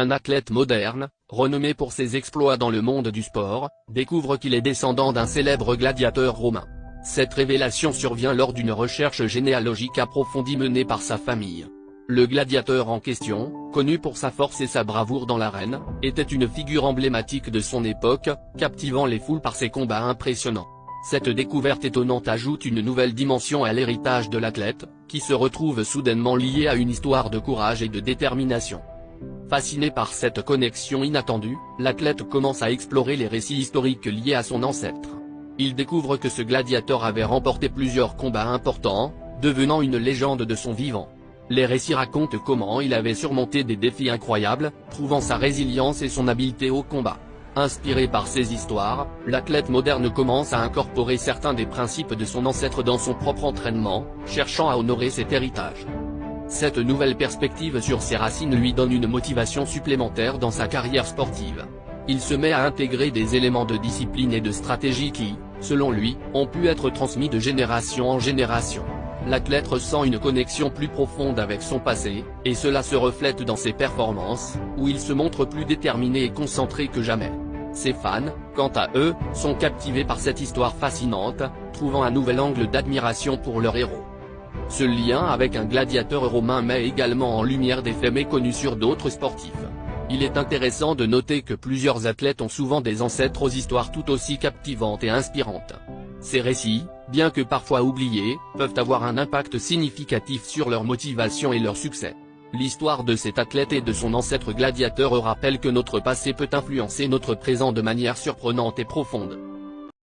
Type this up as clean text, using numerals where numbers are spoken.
Un athlète moderne, renommé pour ses exploits dans le monde du sport, découvre qu'il est descendant d'un célèbre gladiateur romain. Cette révélation survient lors d'une recherche généalogique approfondie menée par sa famille. Le gladiateur en question, connu pour sa force et sa bravoure dans l'arène, était une figure emblématique de son époque, captivant les foules par ses combats impressionnants. Cette découverte étonnante ajoute une nouvelle dimension à l'héritage de l'athlète, qui se retrouve soudainement lié à une histoire de courage et de détermination. Fasciné par cette connexion inattendue, l'athlète commence à explorer les récits historiques liés à son ancêtre. Il découvre que ce gladiateur avait remporté plusieurs combats importants, devenant une légende de son vivant. Les récits racontent comment il avait surmonté des défis incroyables, prouvant sa résilience et son habileté au combat. Inspiré par ces histoires, l'athlète moderne commence à incorporer certains des principes de son ancêtre dans son propre entraînement, cherchant à honorer cet héritage. Cette nouvelle perspective sur ses racines lui donne une motivation supplémentaire dans sa carrière sportive. Il se met à intégrer des éléments de discipline et de stratégie qui, selon lui, ont pu être transmis de génération en génération. L'athlète ressent une connexion plus profonde avec son passé, et cela se reflète dans ses performances, où il se montre plus déterminé et concentré que jamais. Ses fans, quant à eux, sont captivés par cette histoire fascinante, trouvant un nouvel angle d'admiration pour leur héros. Ce lien avec un gladiateur romain met également en lumière des faits méconnus sur d'autres sportifs. Il est intéressant de noter que plusieurs athlètes ont souvent des ancêtres aux histoires tout aussi captivantes et inspirantes. Ces récits, bien que parfois oubliés, peuvent avoir un impact significatif sur leur motivation et leur succès. L'histoire de cet athlète et de son ancêtre gladiateur rappelle que notre passé peut influencer notre présent de manière surprenante et profonde.